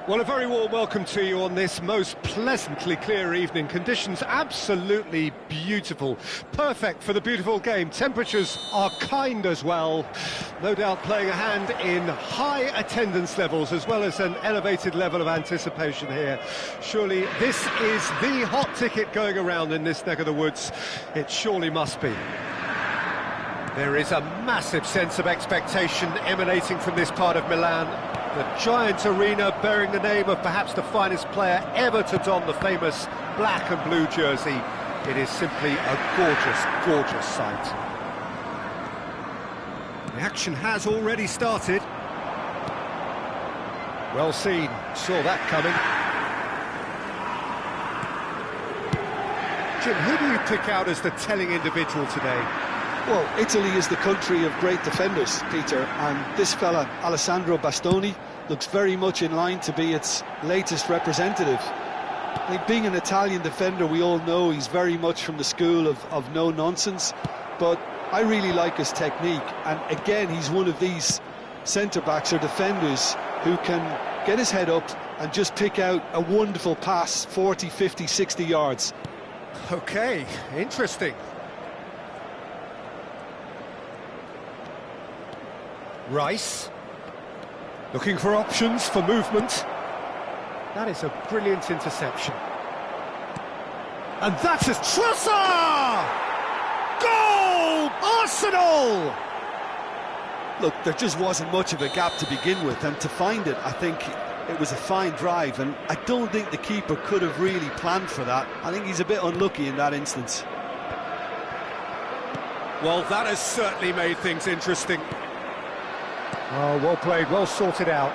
Well, a very warm welcome to you on this most pleasantly clear evening. Conditions absolutely beautiful. Perfect for the beautiful game. Temperatures are kind as well. No doubt playing a hand in high attendance levels as well as an elevated level of anticipation here. Surely this is the hot ticket going around in this neck of the woods. It surely must be. There is a massive sense of expectation emanating from this part of Milan. The giant arena bearing the name of perhaps the finest player ever to don the famous black and blue jersey. It is simply a gorgeous, gorgeous sight. The action has already started. Well seen, saw that coming. Jim, who do you pick out as the telling individual today? Well, Italy is the country of great defenders, Peter, and this fella, Alessandro Bastoni, looks very much in line to be its latest representative. Being an Italian defender, we all know he's very much from the school of no-nonsense, but I really like his technique, and again, he's one of these centre-backs or defenders who can get his head up and just pick out a wonderful pass, 40, 50, 60 yards. OK, interesting. Rice, looking for options for movement. That is a brilliant interception. And that is Trossard! Goal! Arsenal! Look, there just wasn't much of a gap to begin with, and to find it, I think it was a fine drive, and I don't think the keeper could have really planned for that. I think he's a bit unlucky in that instance. Well, that has certainly made things interesting. Oh, well played, well sorted out.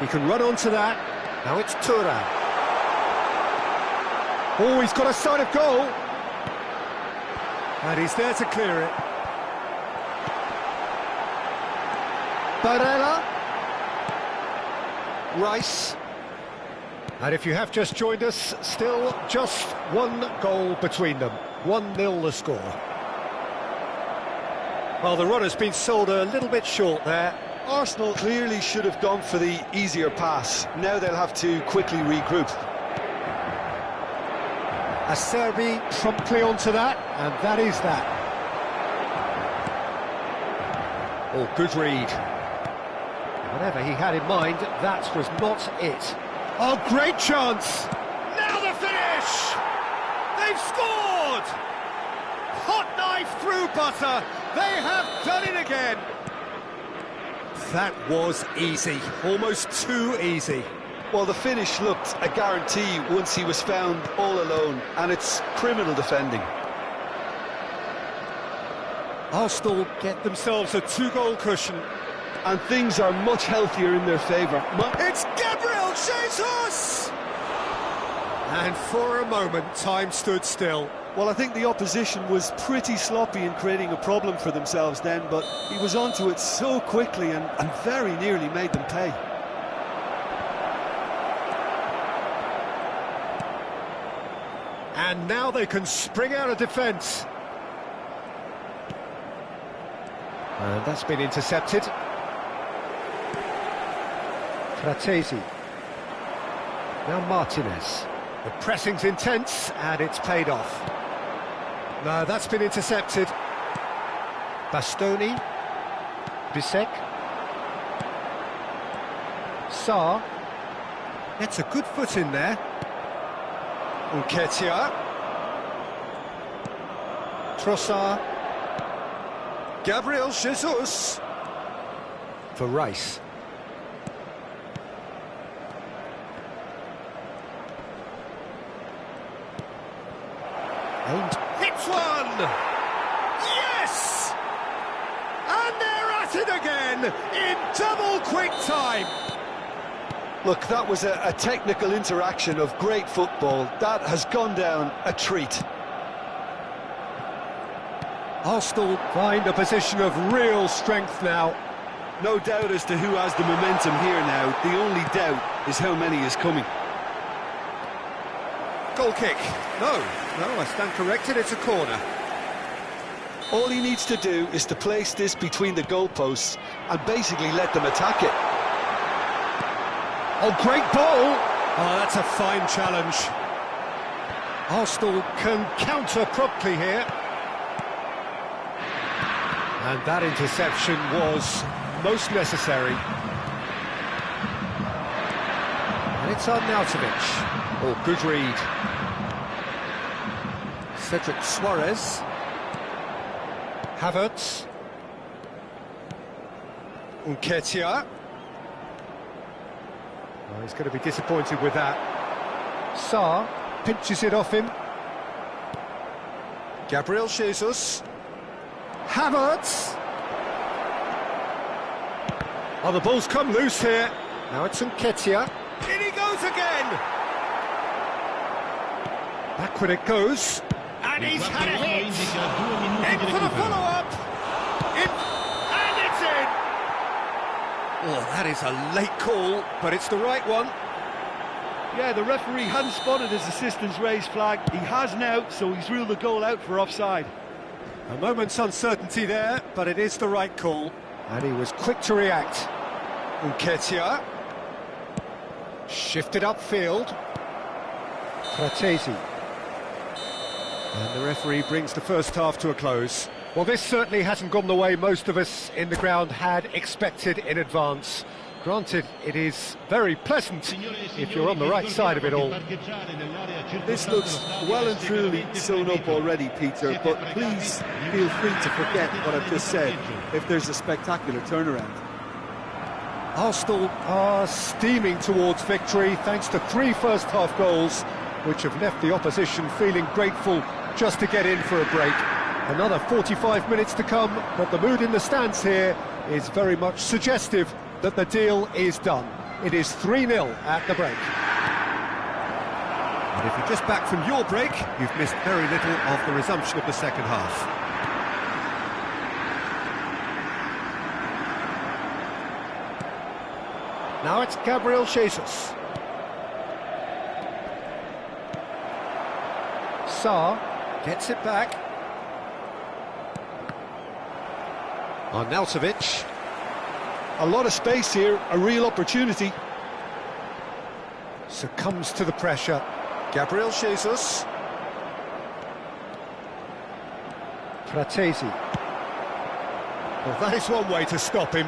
He can run onto that. Now it's Thuram. Oh, he's got a sight of goal. And he's there to clear it. Barella. Rice. And if you have just joined us, still just one goal between them. 1-0 the score. Well, the run has been sold a little bit short there. Arsenal clearly should have gone for the easier pass. Now they'll have to quickly regroup. Acerbi promptly onto that, and that is that. Oh, good read. Whatever he had in mind, that was not it. Oh, great chance! Now the finish! They've scored! Hot knife through butter! They have done it again! That was easy, almost too easy. Well, the finish looked a guarantee once he was found all alone, and it's criminal defending. Arsenal get themselves a two-goal cushion. And things are much healthier in their favour. It's Gabriel Jesus! And for a moment, time stood still. Well, I think the opposition was pretty sloppy in creating a problem for themselves then, but he was onto it so quickly and very nearly made them pay. And now they can spring out of defence. And that's been intercepted. Fratesi. Now Martinez. The pressing's intense, and it's paid off. No, that's been intercepted. Bastoni. Bisek. Sarr. Gets a good foot in there. Nketiah. Trossard. Gabriel Jesus. For Rice. And hits one! Yes! And they're at it again in double quick time. Look, that was a technical interaction of great football. That has gone down a treat. Arsenal find a position of real strength now. No doubt as to who has the momentum here now. The only doubt is how many is coming. Goal kick. No, I stand corrected, it's a corner. All he needs to do is to place this between the goalposts and basically let them attack it. Oh, great ball! Oh, that's a fine challenge. Arsenal can counter promptly here. And that interception was most necessary. And it's Arnautovic. Oh, good read. Cedric Suarez. Havertz. Nketiah. Oh, he's going to be disappointed with that. Sarr pinches it off him. Gabriel Jesus. Havertz. Oh, the ball's come loose here. Now it's Nketiah. In he goes again. Backward it goes. And he's had a hit. In for the follow-up. And it's in. Oh, that is a late call, but it's the right one. Yeah, the referee hadn't spotted his assistant's raised flag. He has now, so he's ruled the goal out for offside. A moment's uncertainty there, but it is the right call. And he was quick to react. Nketiah. Shifted upfield. Fratesi. And the referee brings the first half to a close. Well, this certainly hasn't gone the way most of us in the ground had expected in advance. Granted, it is very pleasant if you're on the right side of it all. This looks well and truly sewn up already, Peter, but please feel free to forget what I've just said if there's a spectacular turnaround. Arsenal are steaming towards victory thanks to 3 first-half goals, which have left the opposition feeling grateful just to get in for a break. Another 45 minutes to come, but the mood in the stands here is very much suggestive that the deal is done. It is 3-0 at the break. And if you're just back from your break, you've missed very little of the resumption of the second half. Now it's Gabriel Jesus. Sarr gets it back. Arnautovic. A lot of space here, a real opportunity. Succumbs to the pressure. Gabriel Jesus. Fratesi. Well, that is one way to stop him.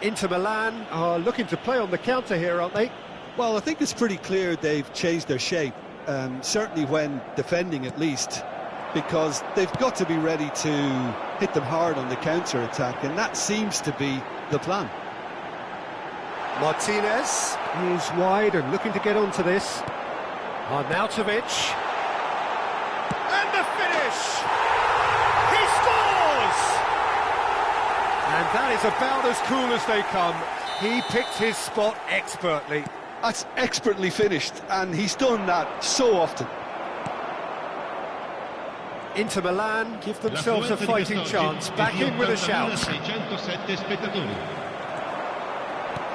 Inter Milan are looking to play on the counter here, aren't they? Well, I think it's pretty clear they've changed their shape, certainly when defending at least, because they've got to be ready to hit them hard on the counter-attack, and that seems to be the plan. Martinez is wide and looking to get onto this. Arnautovic. And the finish! He scores! And that is about as cool as they come. He picked his spot expertly. That's expertly finished, and he's done that so often. Inter Milan give themselves a fighting chance, back in with a shout.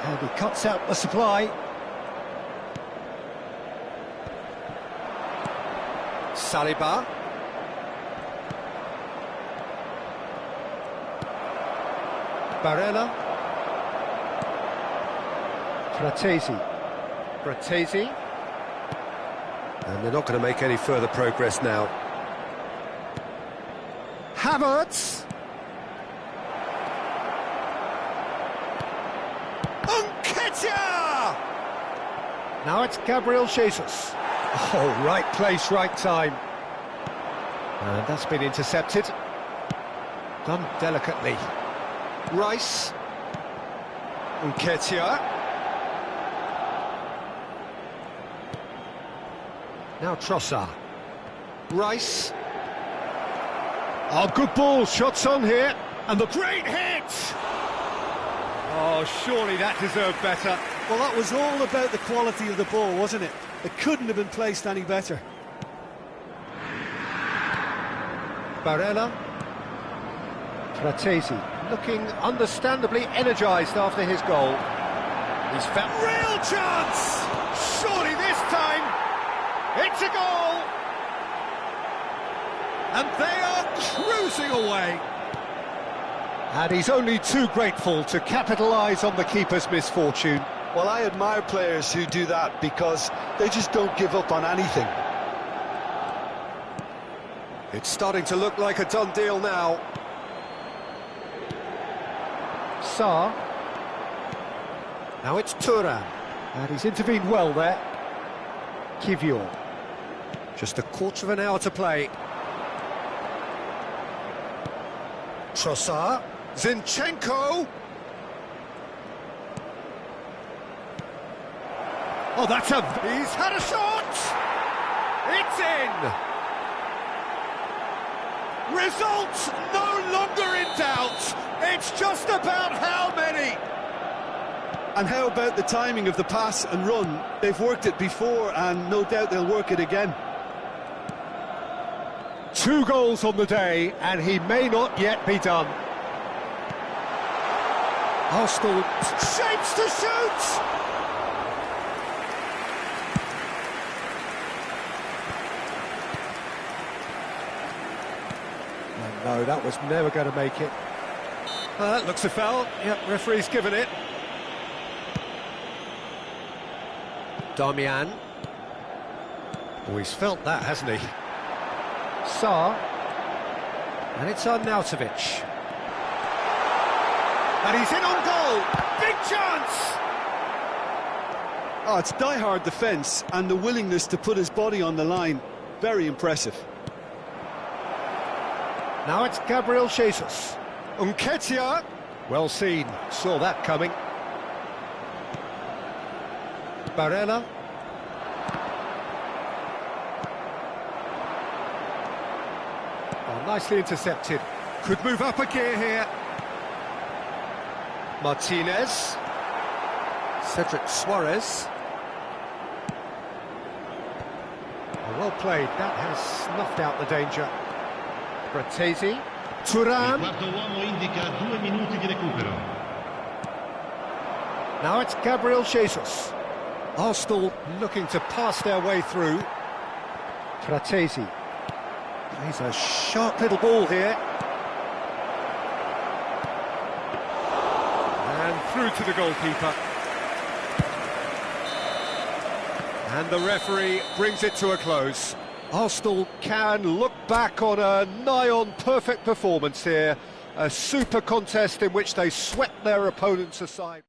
And he cuts out the supply. Saliba. Barella. Fratesi. Fratesi. And they're not going to make any further progress now. Havertz. Nketiah! Now it's Gabriel Jesus. Oh, right place, right time. And that's been intercepted. Done delicately. Rice. Nketiah. Now Trossard. Rice. Oh, good ball, shots on here, and the great hit! Oh, surely that deserved better. Well, that was all about the quality of the ball, wasn't it? It couldn't have been placed any better. Barella. Fratesi, looking understandably energised after his goal. He's found real chance! Surely this time, it's a goal! And they are cruising away. And he's only too grateful to capitalise on the keeper's misfortune. Well, I admire players who do that because they just don't give up on anything. It's starting to look like a done deal now. Sarr. Now it's Thuram. And he's intervened well there. Kivior. Just a quarter of an hour to play. Trossard. Zinchenko. Oh, that's a... He's had a shot! It's in! Results no longer in doubt. It's just about how many. And how about the timing of the pass and run? They've worked it before and no doubt they'll work it again. 2 goals on the day and he may not yet be done. Arsenal shapes to shoot! No, that was never going to make it. That looks a foul. Yep, referee's given it. Darmian. Oh, he's felt that, hasn't he? Sarr. And it's Arnautovic. And he's in on goal. Big chance! Oh, it's die-hard defence and the willingness to put his body on the line. Very impressive. Now it's Gabriel Jesus. Nketiah. Well seen. Saw that coming. Barella. Oh, nicely intercepted. Could move up a gear here. Martinez. Cedric Suarez. Oh, well played. That has snuffed out the danger. Fratesi. Thuram. Now it's Gabriel Jesus. Arsenal looking to pass their way through. Fratesi. He's a sharp little ball here. And through to the goalkeeper. And the referee brings it to a close. Arsenal can look back on a nigh-on perfect performance here. A super contest in which they swept their opponents aside.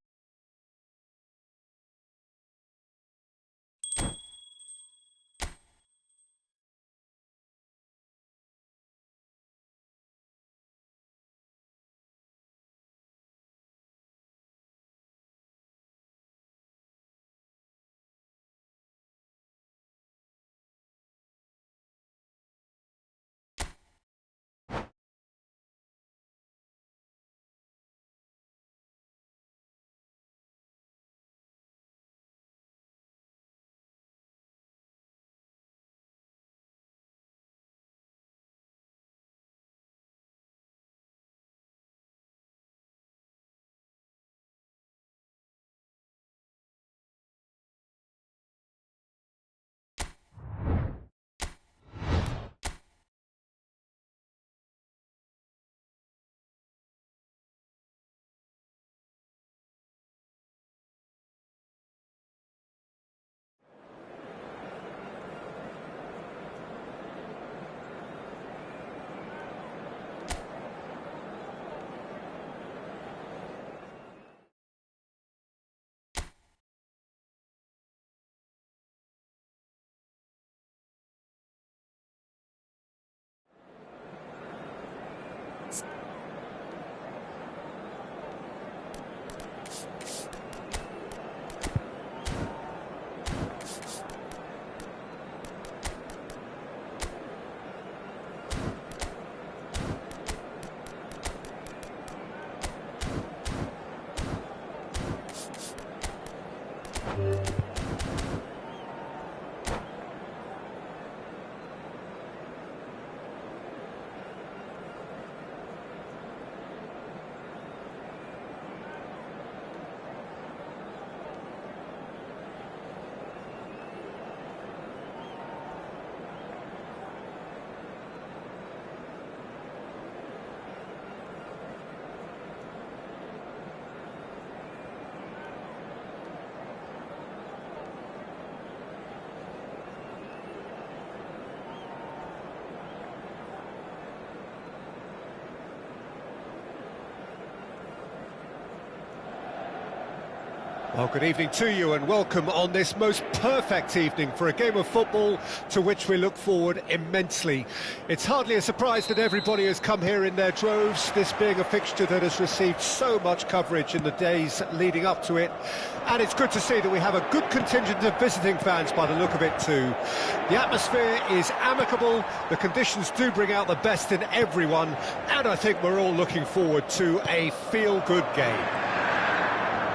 Well, good evening to you and welcome on this most perfect evening for a game of football to which we look forward immensely. It's hardly a surprise that everybody has come here in their droves, this being a fixture that has received so much coverage in the days leading up to it. And it's good to see that we have a good contingent of visiting fans by the look of it too. The atmosphere is amicable, the conditions do bring out the best in everyone, and I think we're all looking forward to a feel-good game.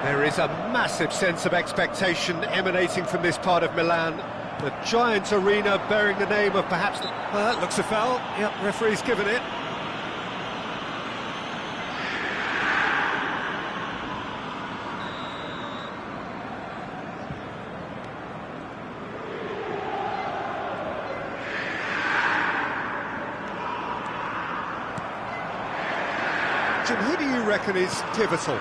There is a massive sense of expectation emanating from this part of Milan. The giant arena bearing the name of perhaps... Well, that looks a foul. Yep, referee's given it. Jim, who do you reckon is pivotal?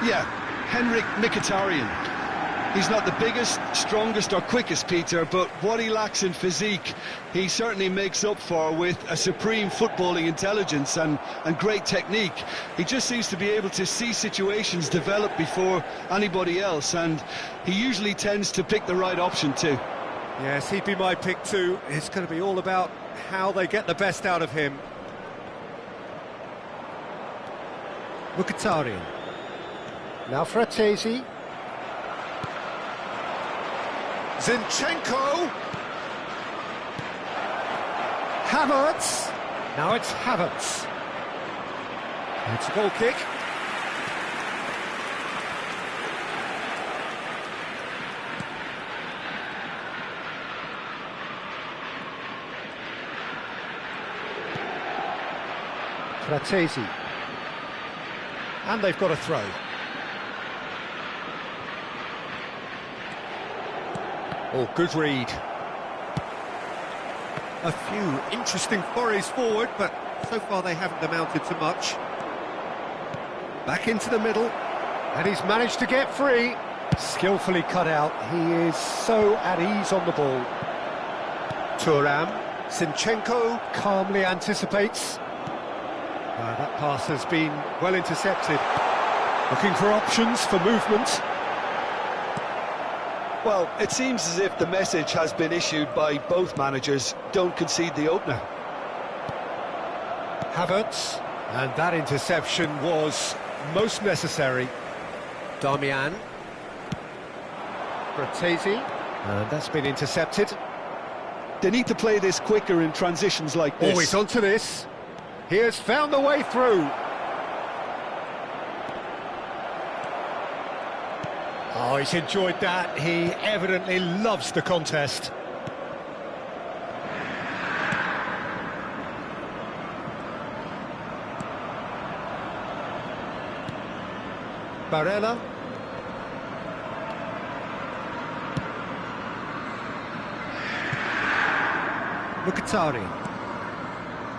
Yeah, Henrik Mkhitaryan. He's not the biggest, strongest or quickest, Peter, but what he lacks in physique, he certainly makes up for with a supreme footballing intelligence and great technique. He just seems to be able to see situations develop before anybody else, and he usually tends to pick the right option too. Yes, he'd be my pick too. It's going to be all about how they get the best out of him. Mkhitaryan. Now Fratesi. Zinchenko. Havertz. Now it's Havertz. It's a goal kick. Fratesi. And they've got a throw. Oh, good read. A few interesting forays forward, but so far they haven't amounted to much. Back into the middle, and he's managed to get free. Skillfully cut out. He is so at ease on the ball. Thuram. Zinchenko calmly anticipates. That pass has been well intercepted. Looking for options for movement. Well, it seems as if the message has been issued by both managers: don't concede the opener. Havertz, and that interception was most necessary. Darmian. Fratesi, and that's been intercepted. They need to play this quicker in transitions like this. Always onto this. He has found the way through. Oh, he's enjoyed that. He evidently loves the contest. Barella. Mkhitaryan.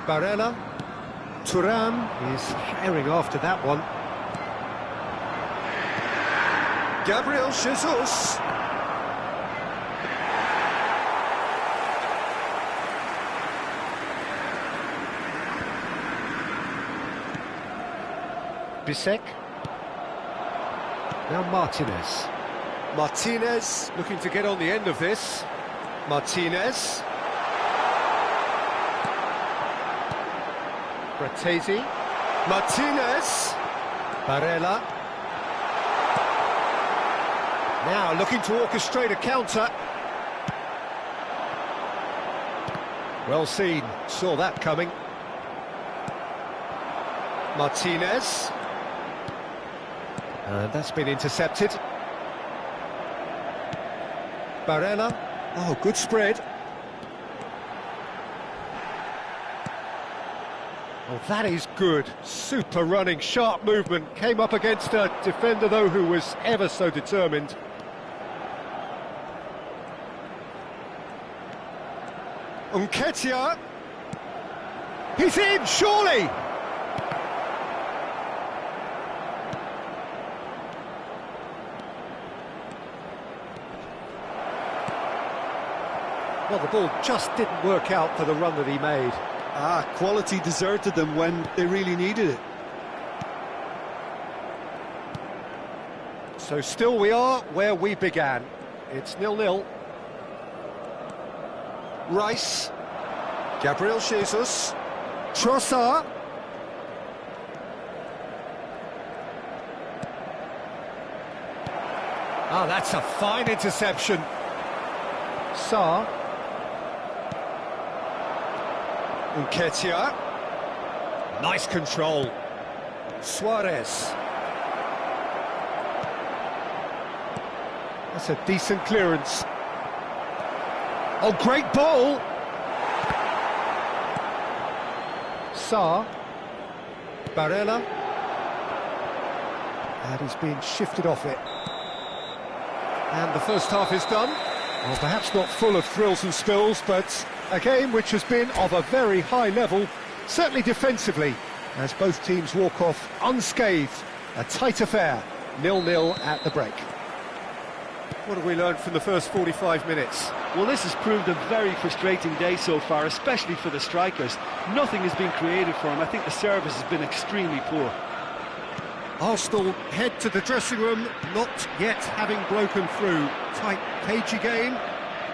Barella. Thuram is herring after that one. Gabriel Jesus. Bisek. Now Martinez. Martinez looking to get on the end of this. Martinez. Fratesi. Martinez. Barella. Now looking to orchestrate a counter. Well seen, saw that coming. Martinez. And that's been intercepted. Barella. Oh, good spread. Oh, that is good. Super running, sharp movement. Came up against a defender, though, who was ever so determined. Nketiah. He's in, surely! Well, the ball just didn't work out for the run that he made. Quality deserted them when they really needed it. So still we are where we began. It's 0-0. Rice. Gabriel Jesus. Trossard. Ah, that's a fine interception. Sarr. Nketiah. Nice control. Suarez. That's a decent clearance. Oh, great ball! Sarr. Barella. And he's being shifted off it. And the first half is done. Well, perhaps not full of thrills and spills, but a game which has been of a very high level, certainly defensively, as both teams walk off unscathed. A tight affair, 0-0 at the break. What have we learned from the first 45 minutes? Well, this has proved a very frustrating day so far, especially for the strikers. Nothing has been created for them. I think the service has been extremely poor. Arsenal head to the dressing room, not yet having broken through. Tight, cagey game.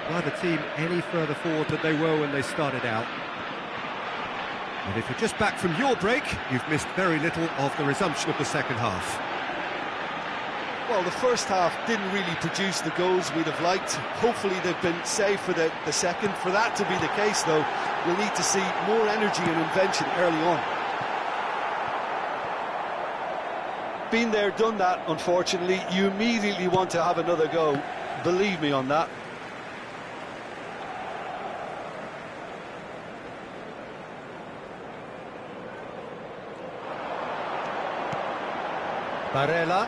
Neither team any further forward than they were when they started out. And if you're just back from your break, you've missed very little of the resumption of the second half. Well, the first half didn't really produce the goals we'd have liked. Hopefully they've been saved for the second. For that to be the case, though, we'll need to see more energy and invention early on. Been there, done that, unfortunately. You immediately want to have another go. Believe me on that. Barella.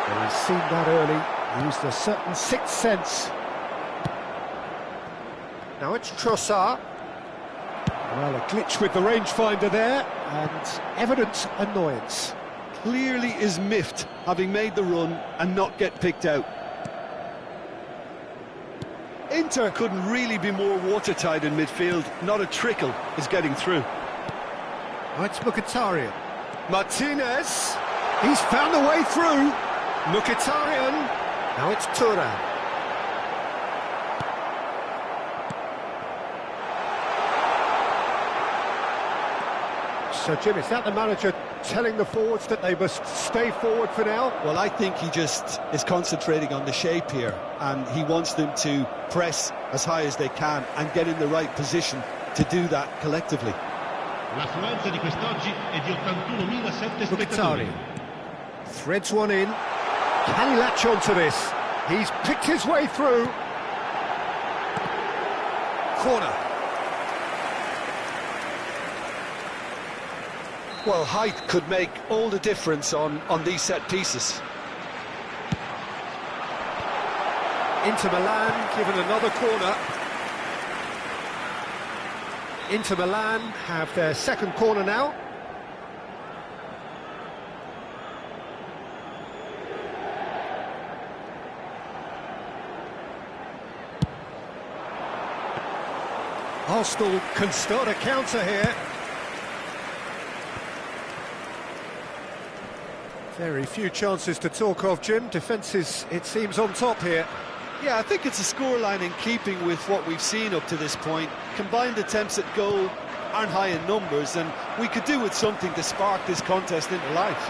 Well, he's seen that early, used a certain sixth sense. Now it's Trossard. Well, a glitch with the rangefinder there, and evident annoyance. Clearly is miffed, having made the run and not get picked out. Inter couldn't really be more watertight in midfield. Not a trickle is getting through. Oh, it's Mkhitaryan. Martinez. He's found a way through. Mkhitaryan. Now it's Thuram. So, Jim, is that the manager telling the forwards that they must stay forward for now? Well, I think he just is concentrating on the shape here, and he wants them to press as high as they can and get in the right position to do that collectively. L'affluenza di quest'oggi è di 81.007 spettatori. Mkhitaryan threads one in. Can he latch on to this? He's picked his way through. Corner. Well, height could make all the difference on these set pieces. Inter Milan given another corner. Inter Milan have their second corner now. Arsenal can start a counter here. Very few chances to talk of, Jim. Defence is, it seems, on top here. Yeah, I think it's a scoreline in keeping with what we've seen up to this point. Combined attempts at goal aren't high in numbers, and we could do with something to spark this contest into life.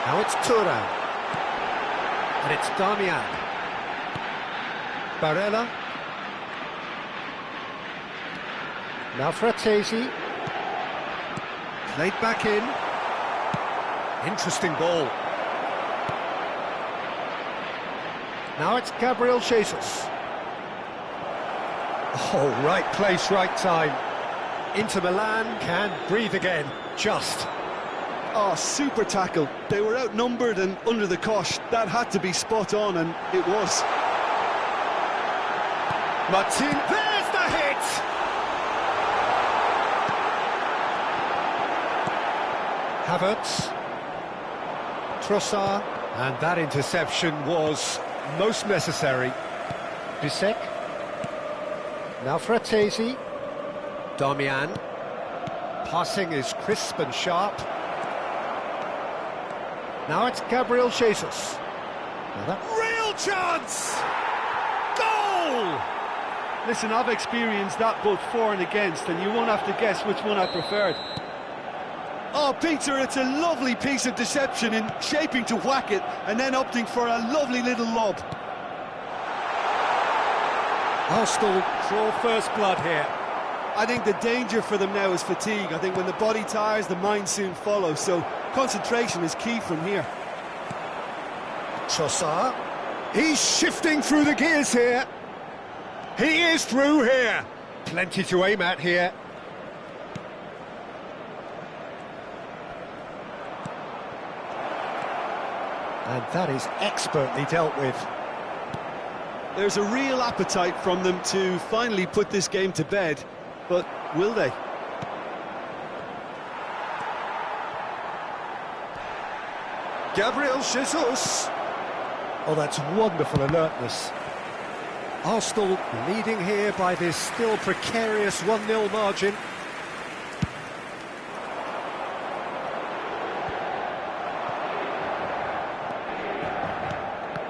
Now it's Thuram. And it's Damian. Barella. Now Fratesi. Played back in. Interesting ball. Now it's Gabriel Jesus. Oh, right place, right time. Inter Milan can breathe again, just. Oh, super tackle. They were outnumbered and under the cosh. That had to be spot on, and it was. Martin, there's the hit! Havertz. Trossard, and that interception was most necessary. Bisek. Now Fratesi. Damian. Passing is crisp and sharp. Now it's Gabriel Jesus. Real chance! Goal! Listen, I've experienced that both for and against, and you won't have to guess which one I preferred. Oh, Peter, it's a lovely piece of deception in shaping to whack it and then opting for a lovely little lob. Arsenal draw first blood here. I think the danger for them now is fatigue. I think when the body tires, the mind soon follows, so concentration is key from here. Trossard, he's shifting through the gears here. He is through here. Plenty to aim at here. And that is expertly dealt with. There's a real appetite from them to finally put this game to bed, but will they? Gabriel Jesus. Oh, that's wonderful alertness. Arsenal leading here by this still precarious 1-0 margin.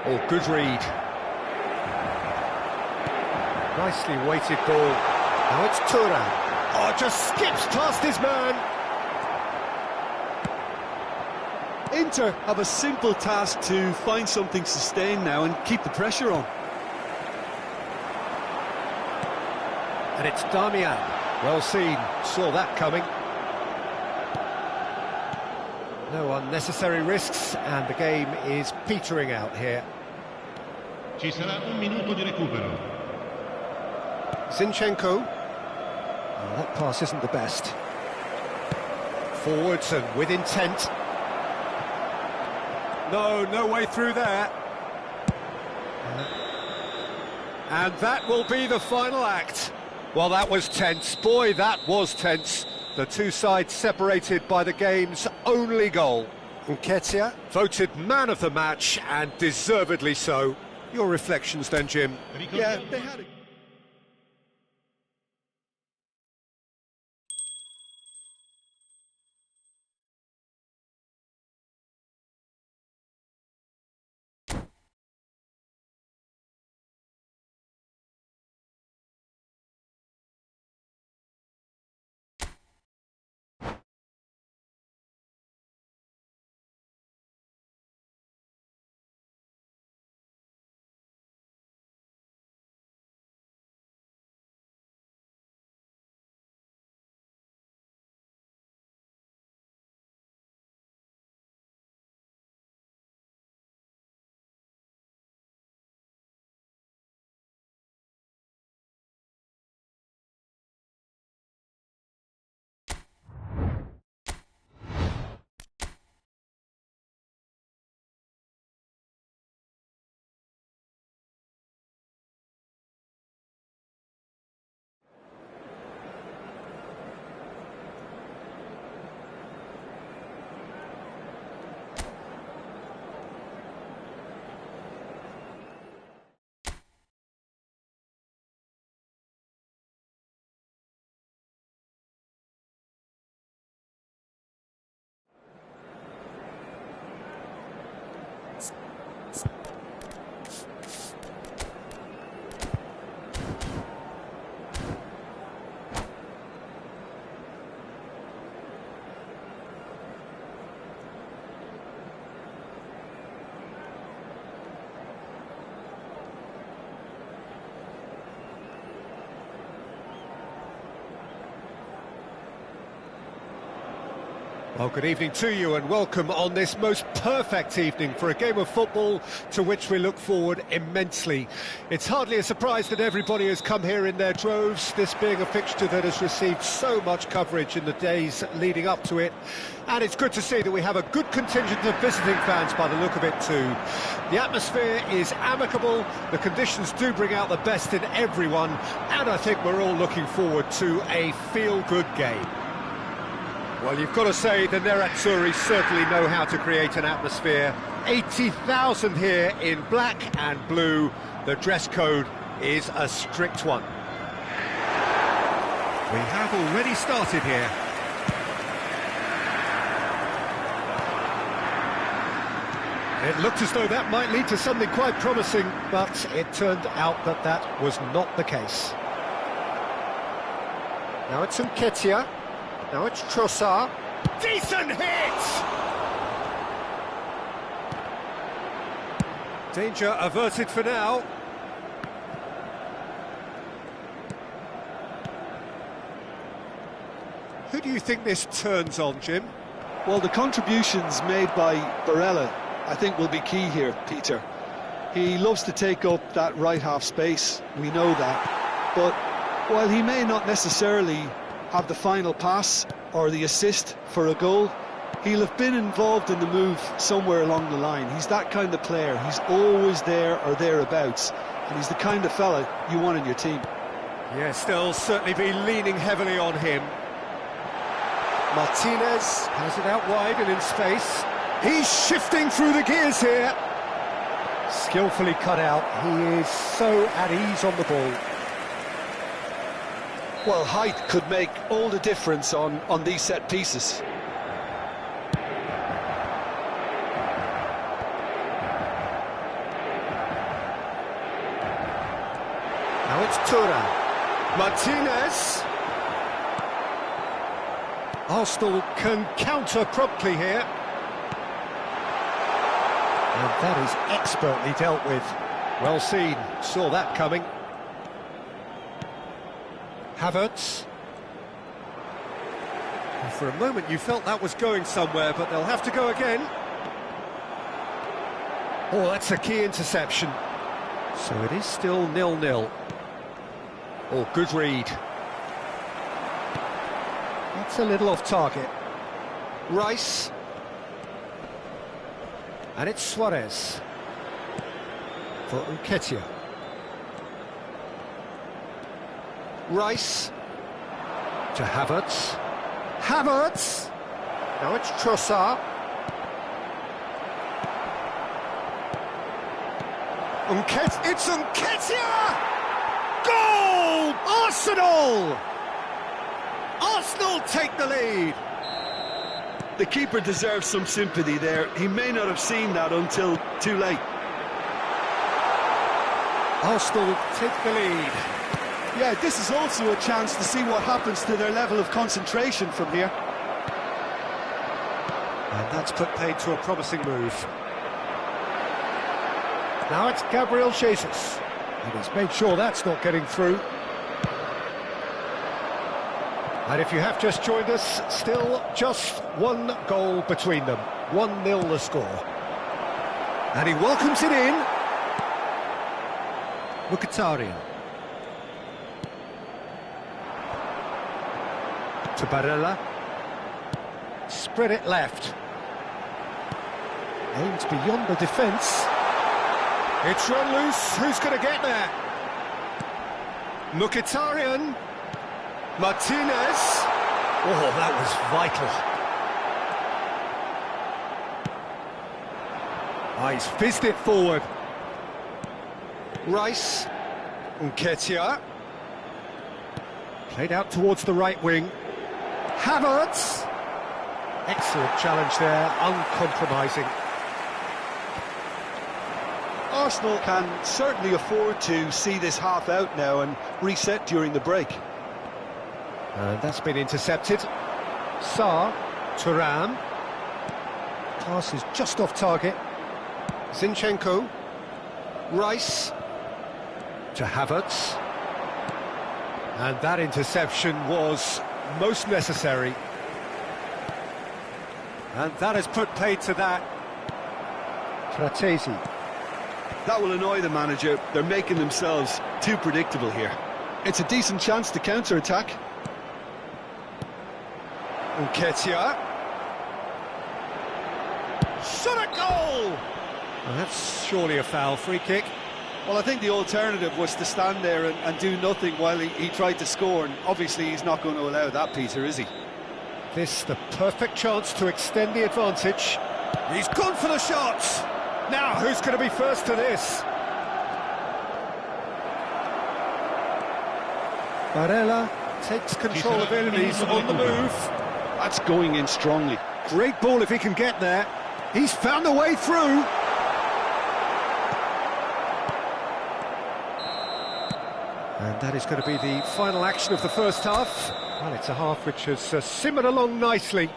Oh, good read. Nicely weighted ball. Now it's Turan. Oh, just skips past his man. Inter have a simple task to find something sustained now and keep the pressure on. And it's Damian. Well seen. Saw that coming. No unnecessary risks, and the game is petering out here. Ci sarà un minuto di recupero. Zinchenko. Oh, that pass isn't the best. Forwards and with intent. No way through there. And that will be the final act. Well, that was tense. Boy, that was tense. The two sides separated by the game's only goal. Nketiah voted man of the match, and deservedly so. Your reflections then, Jim? Yeah, they had it. Well, good evening to you and welcome on this most perfect evening for a game of football to which we look forward immensely. It's hardly a surprise that everybody has come here in their droves, this being a fixture that has received so much coverage in the days leading up to it. And it's good to see that we have a good contingent of visiting fans by the look of it too. The atmosphere is amicable, the conditions do bring out the best in everyone, and I think we're all looking forward to a feel-good game. Well, you've got to say the Nerazzurri certainly know how to create an atmosphere. 80,000 here in black and blue. The dress code is a strict one. We have already started here. It looked as though that might lead to something quite promising, but it turned out that that was not the case. Now it's Nketiah. Now it's Trossard. Decent hit! Danger averted for now. Who do you think this turns on, Jim? Well, the contributions made by Barella, I think, will be key here, Peter. He loves to take up that right half space, we know that. But while he may not necessarily have the final pass or the assist for a goal, he'll have been involved in the move somewhere along the line. He's that kind of player. He's always there or thereabouts, and he's the kind of fella you want in your team. Yes, they'll certainly be leaning heavily on him. Martinez has it out wide and in space. He's shifting through the gears here. Skillfully cut out. He is so at ease on the ball. Well, height could make all the difference on these set pieces. Now it's Thuram. Martinez. Arsenal can counter promptly here. And that is expertly dealt with. Well seen, saw that coming. Havertz. And for a moment you felt that was going somewhere, but they'll have to go again. Oh, that's a key interception. So it is still 0-0. Oh, good read. That's a little off target. Rice. And it's Suarez. For Nketiah. Rice. To Havertz. Havertz! Now it's Trossard. It's Nketiah! Goal! Arsenal! Arsenal take the lead. The keeper deserves some sympathy there. He may not have seen that until too late. Arsenal take the lead. Yeah, this is also a chance to see what happens to their level of concentration from here. And that's put paid to a promising move. Now it's Gabriel Jesus. And he's made sure that's not getting through. And if you have just joined us, still just one goal between them. 1-0 the score. And he welcomes it in. Mkhitaryan. To Barella. Spread it left. Aims beyond the defence. It's run loose. Who's going to get there? Mkhitaryan. Martinez. Oh, that was vital. Oh, he's fizzed it forward. Rice. Nketiah. Played out towards the right wing. Havertz. Excellent challenge there, uncompromising. Arsenal can certainly afford to see this half out now and reset during the break. And that's been intercepted. Sarr, Thuram. Pass is just off target. Zinchenko. Rice. To Havertz. And that interception was most necessary. And that has put paid to that. Fratesi. That will annoy the manager. They're making themselves too predictable here. It's a decent chance to counter-attack. Nketiah. Shot a goal! Well, that's surely a foul. Free kick. Well, I think the alternative was to stand there and do nothing while he tried to score, and obviously he's not going to allow that, Peter, is he? This the perfect chance to extend the advantage. He's gone for the shots. Now, who's going to be first to this? Barella takes control of it, and he's on the move. That's going in strongly. Great ball if he can get there. He's found a way through. And that is going to be the final action of the first half. Well, it's a half which has simmered along nicely,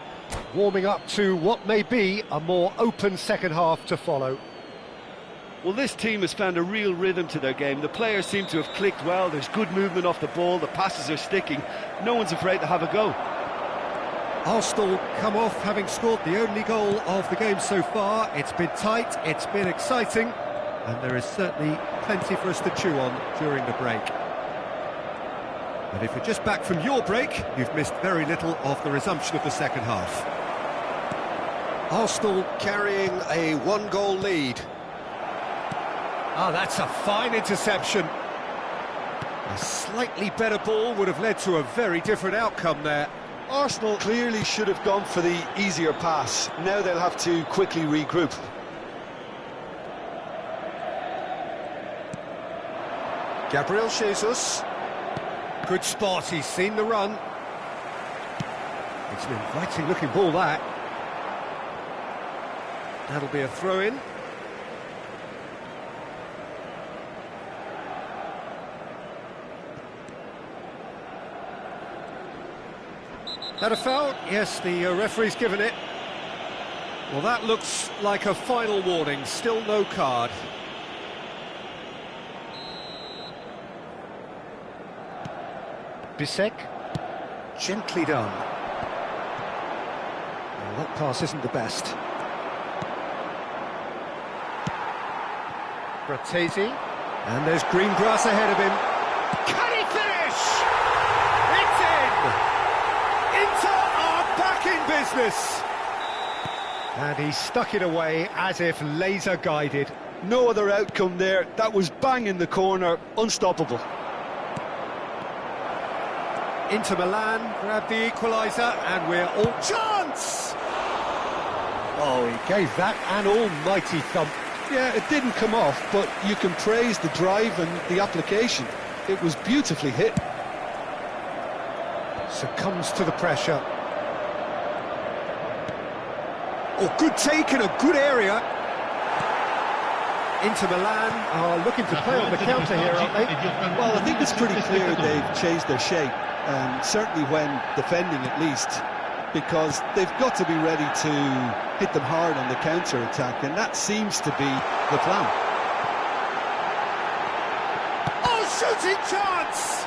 warming up to what may be a more open second half to follow. Well, this team has found a real rhythm to their game. The players seem to have clicked well. There's good movement off the ball. The passes are sticking. No one's afraid to have a go. Arsenal come off having scored the only goal of the game so far. It's been tight, it's been exciting, and there is certainly plenty for us to chew on during the break. And if you're just back from your break, you've missed very little of the resumption of the second half. Arsenal carrying a one-goal lead. Oh, that's a fine interception. A slightly better ball would have led to a very different outcome there. Arsenal clearly should have gone for the easier pass. Now they'll have to quickly regroup. Gabriel Jesus. Good spot, he's seen the run. It's an inviting looking ball, that. That'll be a throw-in. That a foul? Yes, the referee's given it. Well, that looks like a final warning. Still no card. Bisek. Gently done. Well, that pass isn't the best. Bratesi. And there's green grass ahead of him. Can he finish? It's in! Inter are back in business! And he stuck it away as if laser-guided. No other outcome there. That was bang in the corner, unstoppable. Inter Milan grabbed the equaliser, and we're all chance! Oh, he gave that an almighty thump. Yeah, it didn't come off, but you can praise the drive and the application. It was beautifully hit. Succumbs to the pressure. Oh, good take in a good area. Inter Milan are looking to play on the counter here, aren't they? Well, I think it's pretty clear they've changed their shape, certainly when defending at least, because they've got to be ready to hit them hard on the counter-attack, and that seems to be the plan. Oh, shooting chance!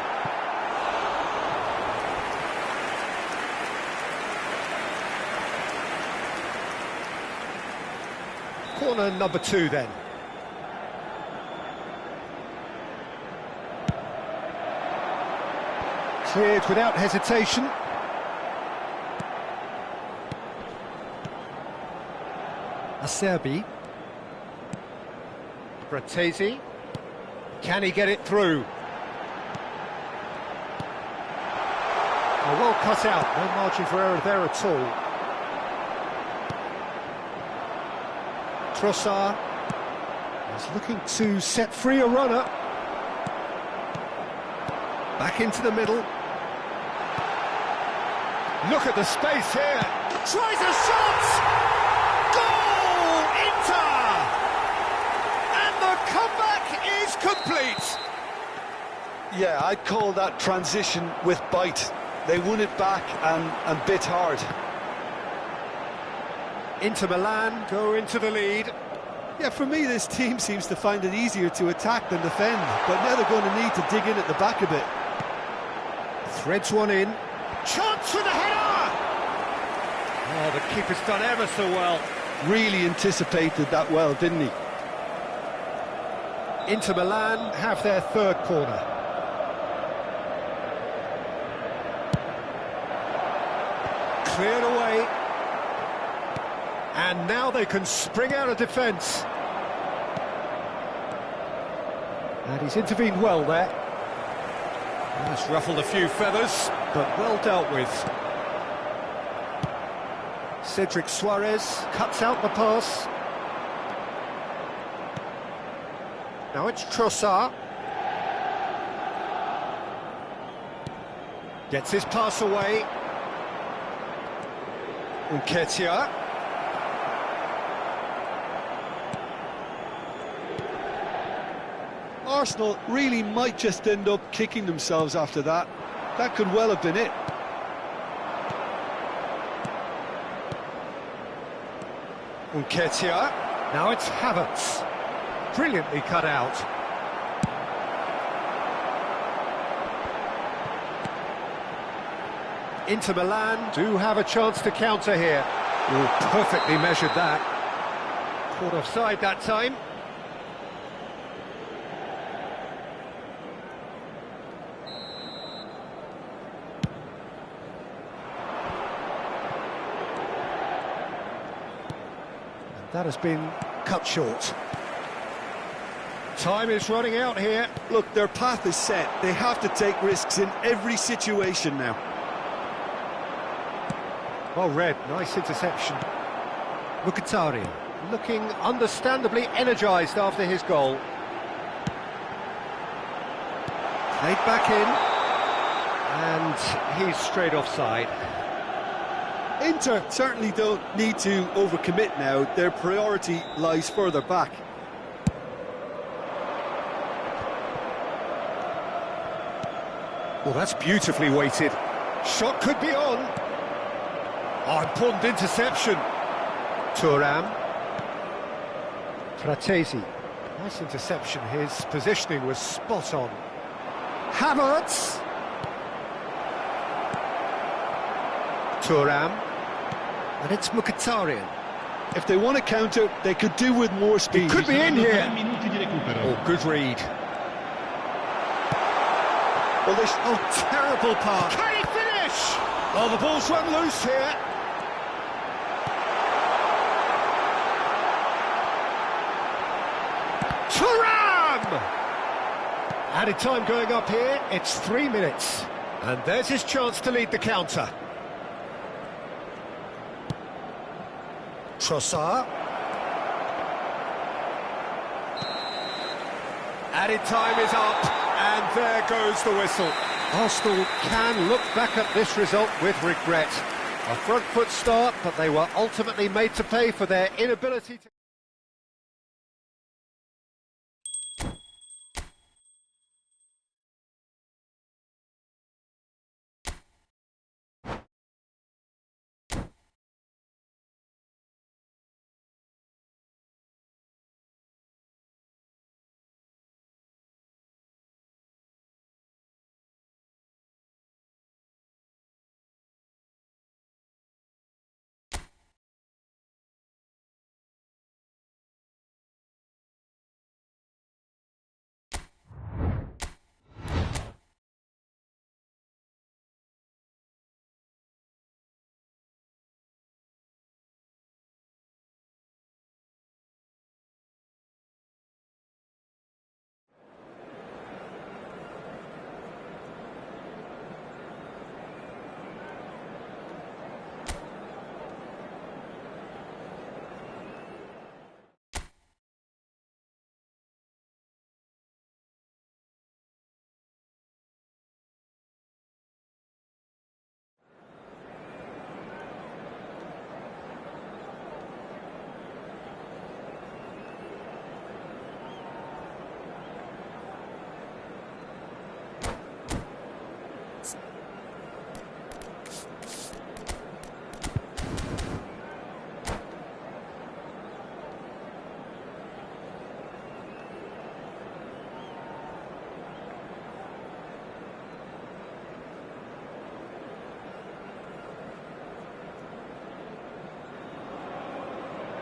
Corner number 2 then. Cleared without hesitation. Acerbi. Bratesi. Can he get it through? Oh, well cut out, no margin for error there at all. Trossard is looking to set free a runner. Back into the middle. Look at the space here. Tries a shot! Goal! Inter! And the comeback is complete. Yeah, I'd call that transition with bite. They won it back and bit hard. Inter Milan go into the lead. Yeah, for me, this team seems to find it easier to attack than defend, but now they're going to need to dig in at the back a bit. Threads one in. Chance for the header! Oh, the keeper's done ever so well. Really anticipated that well, didn't he? Inter Milan have their third corner. Cleared away. And now they can spring out of defence. And he's intervened well there. That's ruffled a few feathers, but well dealt with. Cedric Suarez cuts out the pass. Now it's Trossard. Gets his pass away. Nketiah. Arsenal really might just end up kicking themselves after that. That could well have been it. Nketiah. Now it's Havertz. Brilliantly cut out. Inter Milan do have a chance to counter here. Oh, perfectly measured that. Caught offside that time. That has been cut short. Time is running out here. Look, their path is set. They have to take risks in every situation now. Well read, nice interception. Mkhitaryan looking understandably energised after his goal. Played back in, and he's straight offside. Inter certainly don't need to overcommit now. Their priority lies further back. Well, that's beautifully weighted. Shot could be on. Oh, important interception. Thuram. Fratesi. Nice interception. His positioning was spot on. Havertz. Thuram. And it's Mkhitaryan. If they want to counter, they could do with more speed. He could be in here. 3 minuti di recupero. Oh, good read. Well, this Terrible pass. Can he finish? Oh, the ball's run loose here. Thuram! Added time going up here. It's 3 minutes. And there's his chance to lead the counter. Trossard. Added time is up, and there goes the whistle. Arsenal can look back at this result with regret. A front foot start, but they were ultimately made to pay for their inability to...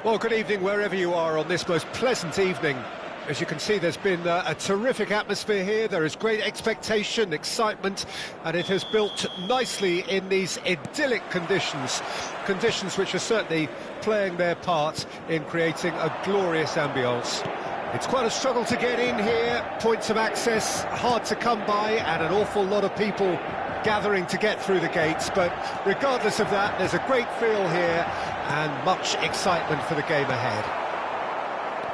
Well, good evening wherever you are on this most pleasant evening. As you can see, there's been a terrific atmosphere here. There is great expectation, excitement, and it has built nicely in these idyllic conditions. Conditions which are certainly playing their part in creating a glorious ambience. It's quite a struggle to get in here, points of access hard to come by, and an awful lot of people gathering to get through the gates, but regardless of that, there's a great feel here and much excitement for the game ahead.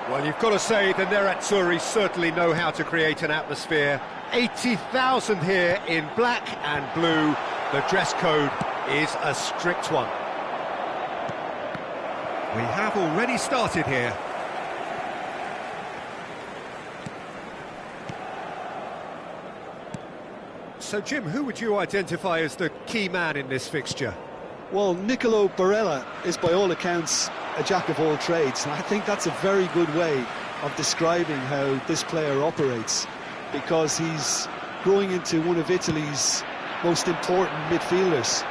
Well, you've got to say the Nerazzurri certainly know how to create an atmosphere. 80,000 here in black and blue. The dress code is a strict one. We have already started here. So, Jim, who would you identify as the key man in this fixture? Well, Nicolo Barella is by all accounts a jack of all trades, and I think that's a very good way of describing how this player operates, because he's growing into one of Italy's most important midfielders,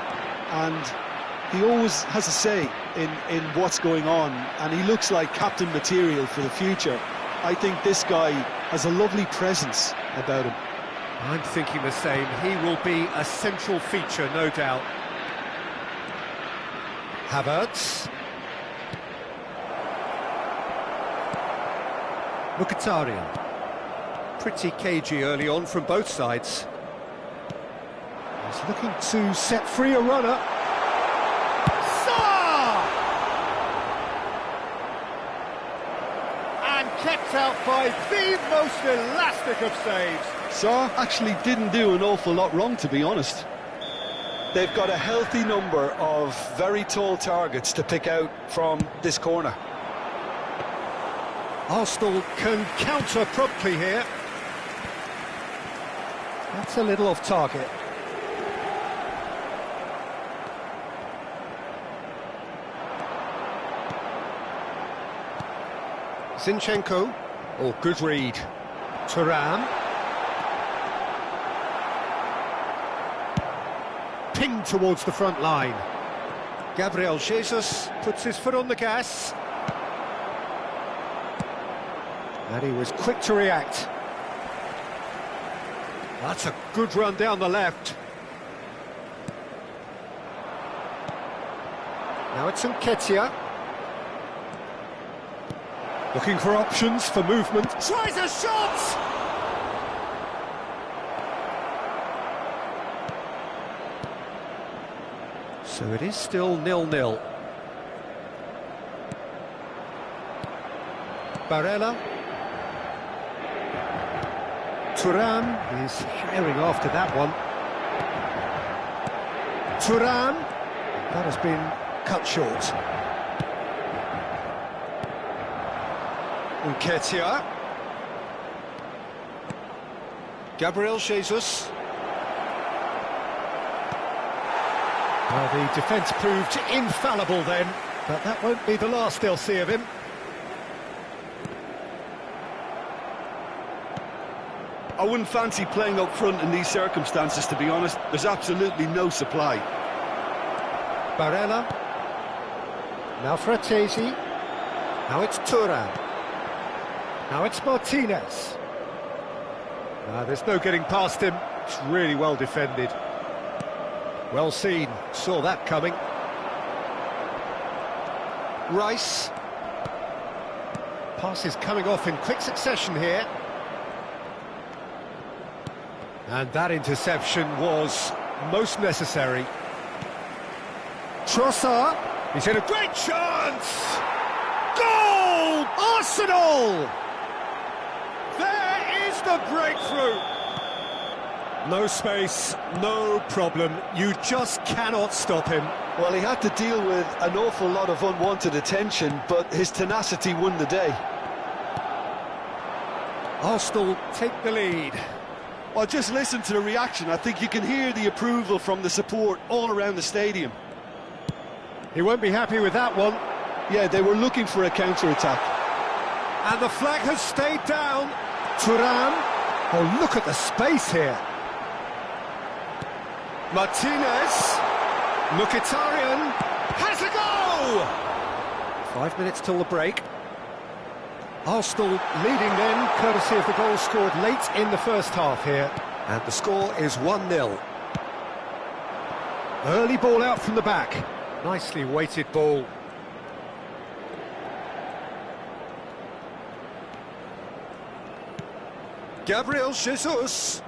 and he always has a say in what's going on, and he looks like captain material for the future. I think this guy has a lovely presence about him. I'm thinking the same. He will be a central feature, no doubt. Havertz. Mkhitaryan. Pretty cagey early on from both sides. He's looking to set free a runner. Saar! And kept out by the most elastic of saves. Saar actually didn't do an awful lot wrong, to be honest. They've got a healthy number of very tall targets to pick out from this corner. Arsenal can counter promptly here. That's a little off target. Zinchenko. Oh, good read. Thuram. Pinged towards the front line. Gabriel Jesus puts his foot on the gas. And he was quick to react. That's a good run down the left. Now it's Nketiah. Looking for options for movement. Tries a shot! So it is still 0-0. Barella. Thuram is herring after that one. Thuram. That has been cut short. Nketiah. Gabriel Jesus. Well, the defence proved infallible then, but that won't be the last they'll see of him. I wouldn't fancy playing up front in these circumstances, to be honest. There's absolutely no supply. Barella. Now Fratesi. Now it's Thuram. Now it's Martinez. There's no getting past him. It's really well defended. Well seen. Saw that coming. Rice. Passes coming off in quick succession here. And that interception was most necessary. Trossard. He's in a great chance! Goal! Arsenal! There is the breakthrough! No space, no problem. You just cannot stop him. Well, he had to deal with an awful lot of unwanted attention, but his tenacity won the day. Arsenal take the lead. Well, just listen to the reaction. I think you can hear the approval from the support all around the stadium. He won't be happy with that one. Yeah, they were looking for a counter-attack. And the flag has stayed down. Thuram. Oh, look at the space here. Martinez. Mkhitaryan has a go! 5 minutes till the break. Arsenal leading then, courtesy of the goal scored late in the first half here. And the score is 1-0. Early ball out from the back. Nicely weighted ball. Gabriel Jesus.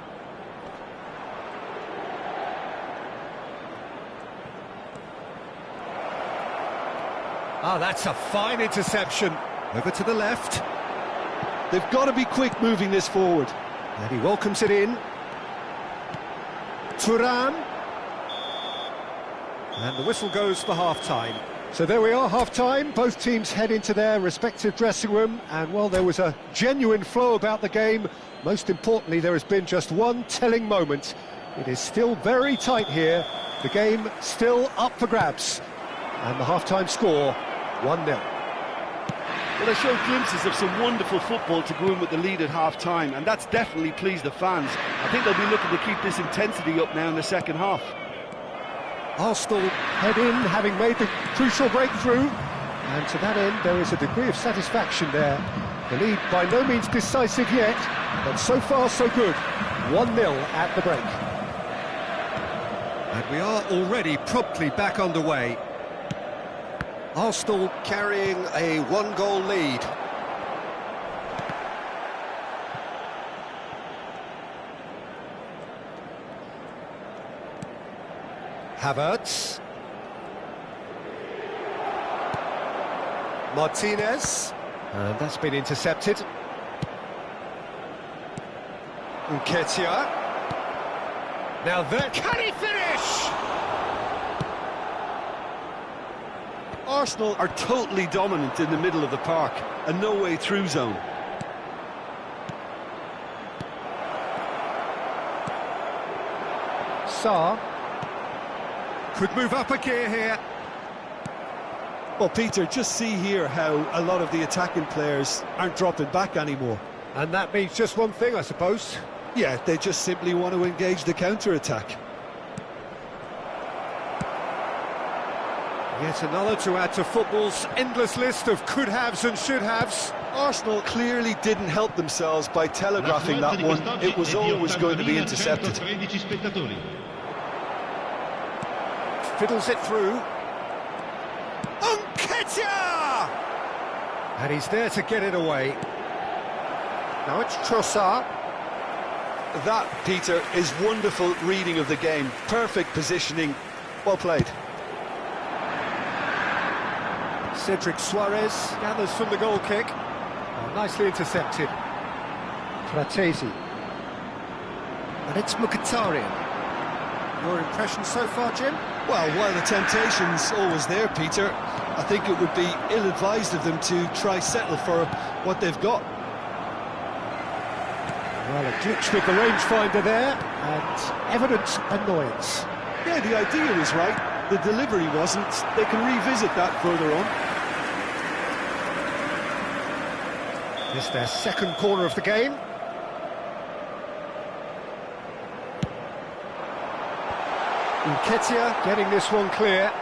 That's a fine interception. Over to the left. They've got to be quick moving this forward. And he welcomes it in. Thuram. And the whistle goes for half-time. So there we are, half-time. Both teams head into their respective dressing room. And, well, there was a genuine flow about the game. Most importantly, there has been just one telling moment It is still very tight here. The game still up for grabs. And the half-time score, 1-0. Well, they showed glimpses of some wonderful football to go in with the lead at half-time, and that's definitely pleased the fans. I think they'll be looking to keep this intensity up now in the second half. Arsenal head in, having made the crucial breakthrough. And to that end, there is a degree of satisfaction there. The lead by no means decisive yet, but so far so good. 1-0 at the break. And we are already promptly back underway. Arsenal carrying a one-goal lead. Havertz. Martinez. And that's been intercepted. Nketiah. Now there, can he finish? Arsenal are totally dominant in the middle of the park, a no-way through zone. Sarr could move up a gear here. Well, Peter, just see here how a lot of the attacking players aren't dropping back anymore. And that means just one thing, I suppose. Yeah, they just simply want to engage the counter-attack. Yet another to add to football's endless list of could-haves and should-haves. Arsenal clearly didn't help themselves by telegraphing that one. It was always going to be intercepted. Fiddles it through. Nketiah! And he's there to get it away. Now it's Trossard. That, Peter, is wonderful reading of the game. Perfect positioning. Well played. Cedric Suarez gathers from the goal kick. Oh, nicely intercepted. Fratesi. And it's Mkhitaryan. Your impression so far, Jim? Well, while the temptation's always there, Peter, I think it would be ill-advised of them to try settle for what they've got. Well, a glitch with the rangefinder there, and evident annoyance. Yeah, the idea was right, the delivery wasn't. They can revisit that further on. This their second corner of the game. Nketiah getting this one clear.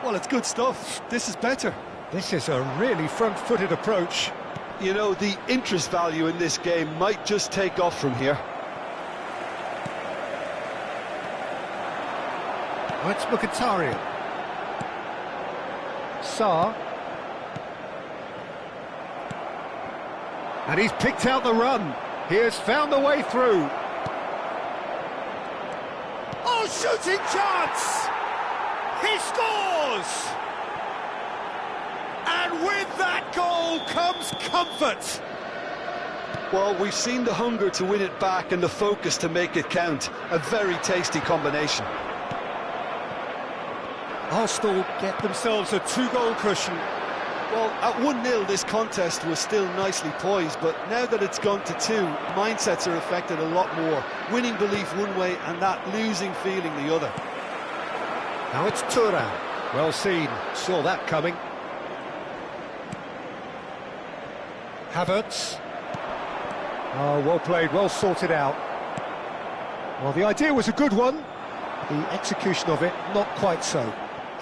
Well, it's good stuff. This is better. This is a really front-footed approach. You know, the interest value in this game might just take off from here. Oh, it's Mkhitaryan. Sarr. And he's picked out the run. He has found the way through. Oh, shooting chance! He scores! And with that goal comes comfort. Well, we've seen the hunger to win it back and the focus to make it count. A very tasty combination. Arsenal get themselves a two-goal cushion. Well, at 1-0 this contest was still nicely poised, but now that it's gone to 2, mindsets are affected a lot more. Winning belief one way and that losing feeling the other. Now it's Thuram. Well seen, saw that coming. Havertz. Oh, well played, well sorted out. Well, the idea was a good one. The execution of it, not quite so.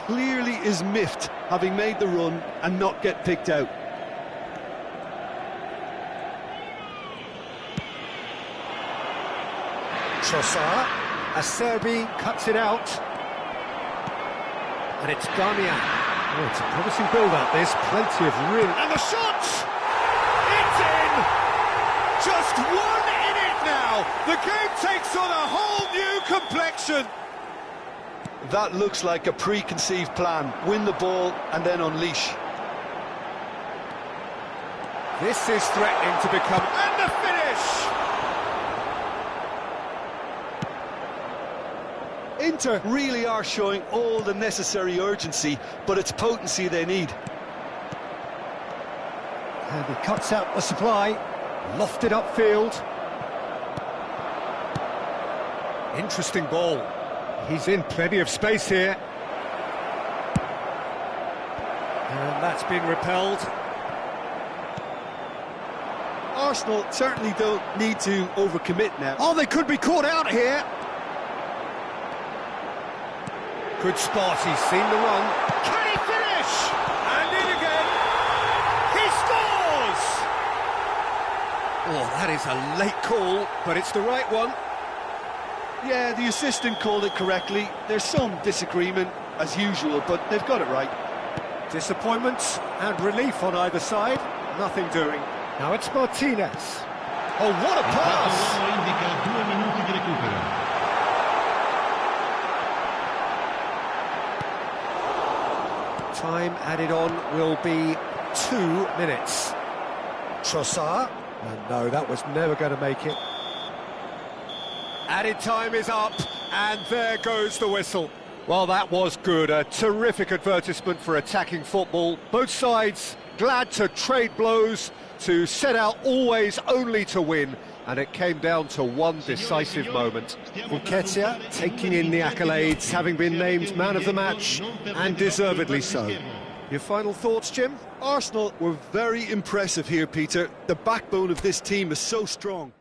Clearly is miffed, having made the run and not get picked out. Trossard. Acerbi cuts it out. And it's Darmian. Oh, it's a promising build-up, this. Plenty of real... And the shot! It's in! Just one in it now! The game takes on a whole new complexion! That looks like a preconceived plan. Win the ball and then unleash. This is threatening to become... And the finish! Inter really are showing all the necessary urgency, but it's potency they need. And he cuts out the supply. Lofted upfield. Interesting ball. He's in plenty of space here. And that's been repelled. Arsenal certainly don't need to overcommit now. Oh, they could be caught out here. Good spot, he's seen the run. Can he finish? And in again. He scores! Oh, that is a late call, but it's the right one. Yeah, the assistant called it correctly. There's some disagreement, as usual, but they've got it right. Disappointment and relief on either side. Nothing doing. Now it's Martinez. Oh, what a pass! Indica 2 minuti di recupero. Time added on will be 2 minutes. Trossard. And no, that was never going to make it. Added time is up, and there goes the whistle. Well, that was good. A terrific advertisement for attacking football. Both sides glad to trade blows, to set out always only to win, and it came down to one decisive moment. Nketiah taking in the accolades, having been named man of the match, and deservedly so. Your final thoughts, Jim? Arsenal were very impressive here, Peter. The backbone of this team is so strong.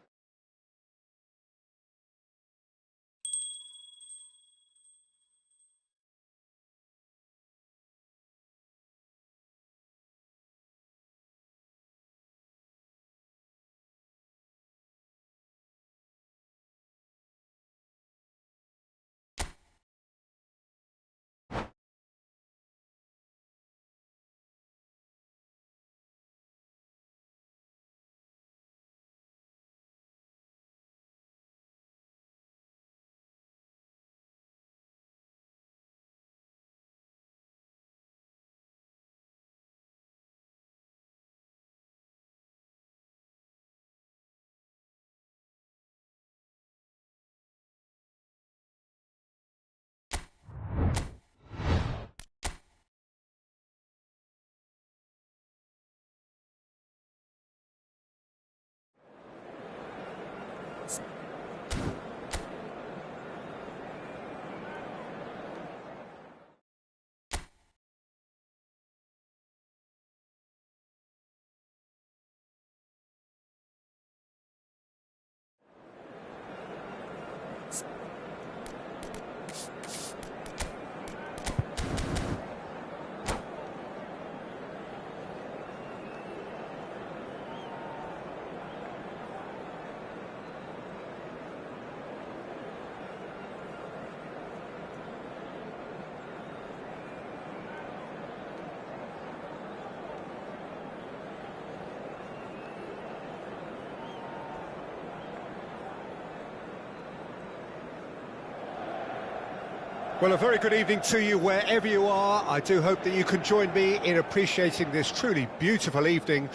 Well, a very good evening to you wherever you are. I do hope that you can join me in appreciating this truly beautiful evening,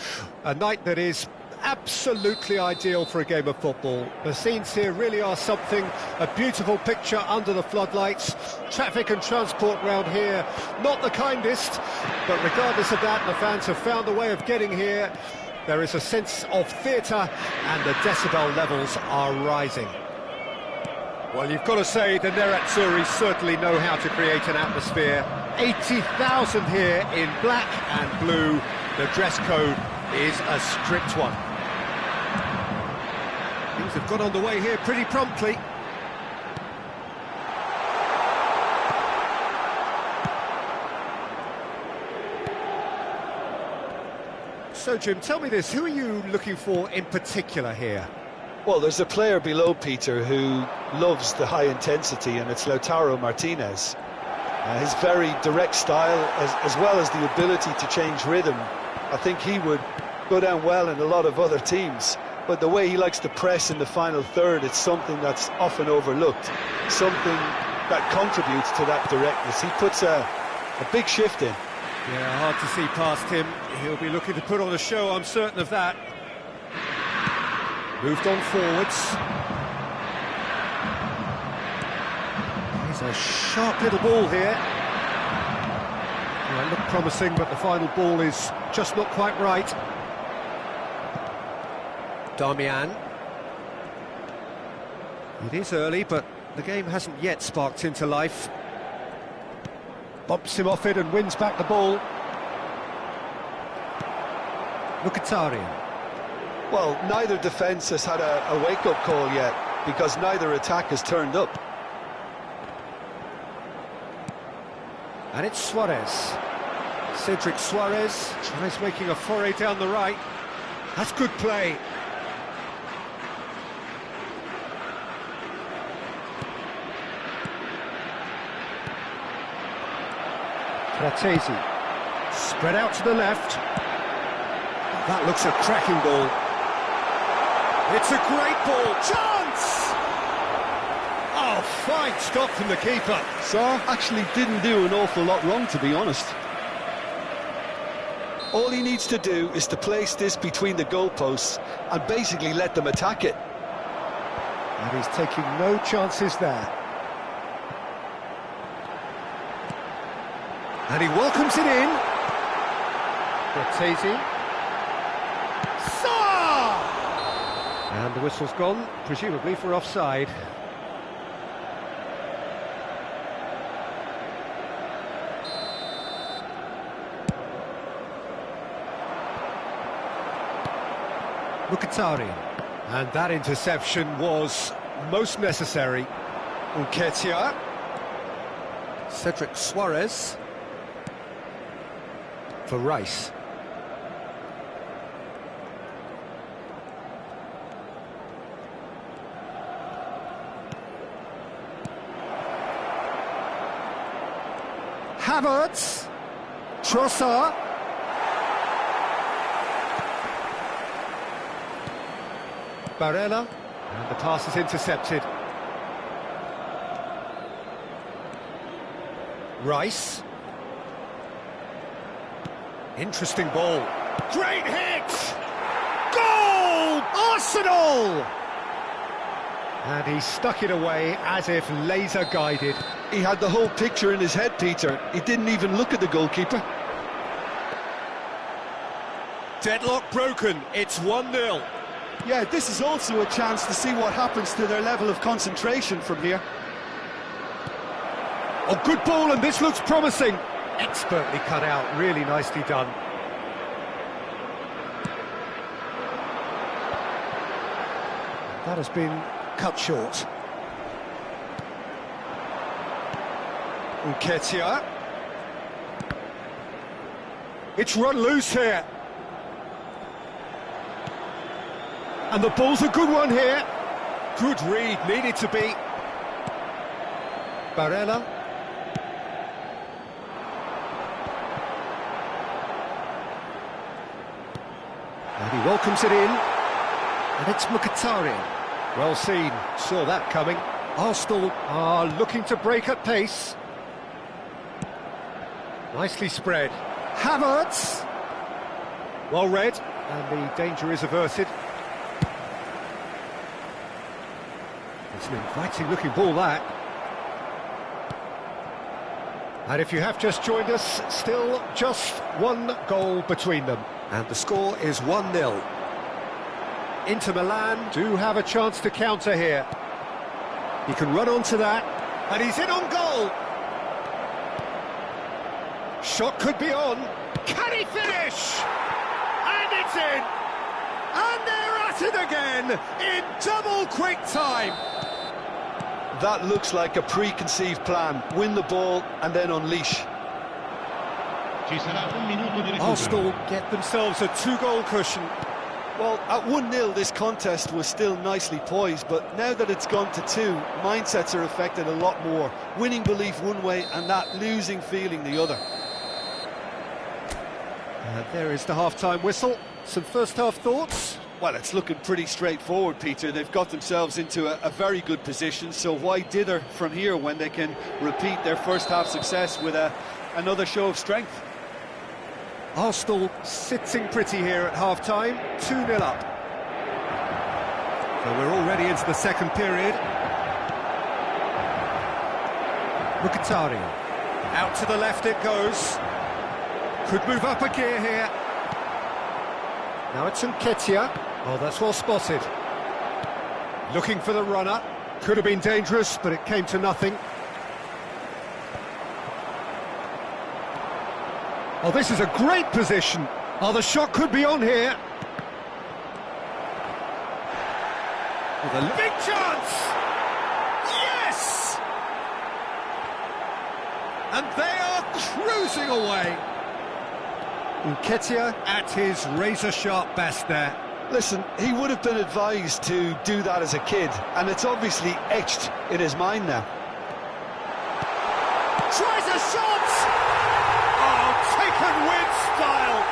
a night that is absolutely ideal for a game of football. The scenes here really are something, a beautiful picture under the floodlights. Traffic and transport round here, not the kindest, but regardless of that, the fans have found a way of getting here. There is a sense of theatre and the decibel levels are rising. Well, you've got to say the Nerazzurri certainly know how to create an atmosphere. 80,000 here in black and blue. The dress code is a strict one. Things have got underway here pretty promptly. So, Jim, tell me this, who are you looking for in particular here? Well, there's a player below, Peter, who loves the high intensity, and it's Lautaro Martinez. His very direct style, as well as the ability to change rhythm, I think he would go down well in a lot of other teams. But the way he likes to press in the final third, it's something that's often overlooked, something that contributes to that directness. He puts a big shift in. Yeah, hard to see past him. He'll be looking to put on a show, I'm certain of that. Moved on forwards. Here's a sharp little ball here. Well, it looked promising, but the final ball is just not quite right. Darmian. It is early, but the game hasn't yet sparked into life. Bumps him off it and wins back the ball. Mkhitaryan. Well, neither defence has had a wake-up call yet, because neither attack has turned up. And it's Suarez. Cedric Suarez tries making a foray down the right. That's good play. Fratesi. Spread out to the left. That looks a cracking ball. It's a great ball. Chance! Oh, fine stop from the keeper. Sarr actually didn't do an awful lot wrong, to be honest. All he needs to do is to place this between the goalposts and basically let them attack it. And he's taking no chances there. And he welcomes it in. Cortese. Sarr! And the whistle's gone, presumably for offside. Mkhitaryan. And that interception was most necessary. Nketiah. Cedric Suarez. For Rice. Havertz. Trossard. Barella, and the pass is intercepted. Rice. Interesting ball. Great hit! Goal! Arsenal! And he stuck it away as if laser guided. He had the whole picture in his head, Peter. He didn't even look at the goalkeeper. Deadlock broken, it's 1-0. Yeah, this is also a chance to see what happens to their level of concentration from here. Oh, good ball, and this looks promising. Expertly cut out, really nicely done. That has been cut short. Nketiah. It's run loose here. And the ball's a good one here. Good read, needed to be. Barella. And he welcomes it in. And it's Mkhitaryan. Well seen, saw that coming. Arsenal are looking to break at pace. Nicely spread. Havertz. Well read, and the danger is averted. It's an inviting-looking ball, that. And if you have just joined us, still just one goal between them. And the score is 1-0. Inter Milan do have a chance to counter here. He can run onto that, and he's in on goal. Shot could be on. Can he finish? And it's in! And they're at it again in double quick time. That looks like a preconceived plan. Win the ball and then unleash. Arsenal get themselves a 2-goal cushion. Well, at 1-0 this contest was still nicely poised, but now that it's gone to 2, mindsets are affected a lot more. Winning belief one way and that losing feeling the other. There is the half-time whistle. Some first-half thoughts? Well, it's looking pretty straightforward, Peter. They've got themselves into a very good position, so why dither from here when they can repeat their first-half success with another show of strength? Arsenal sitting pretty here at half-time, 2-0 up. So we're already into the second period. Mkhitaryan. Out to the left it goes. Could move up a gear here. Now it's Nketiah. Oh, that's well spotted. Looking for the runner. Could have been dangerous, but it came to nothing. Oh, this is a great position. Oh, the shot could be on here. Oh, the big chance! Yes! And they are cruising away. Nketiah at his razor-sharp best there. Listen, he would have been advised to do that as a kid, and it's obviously etched in his mind now. Tries a shot! Oh, taken with style!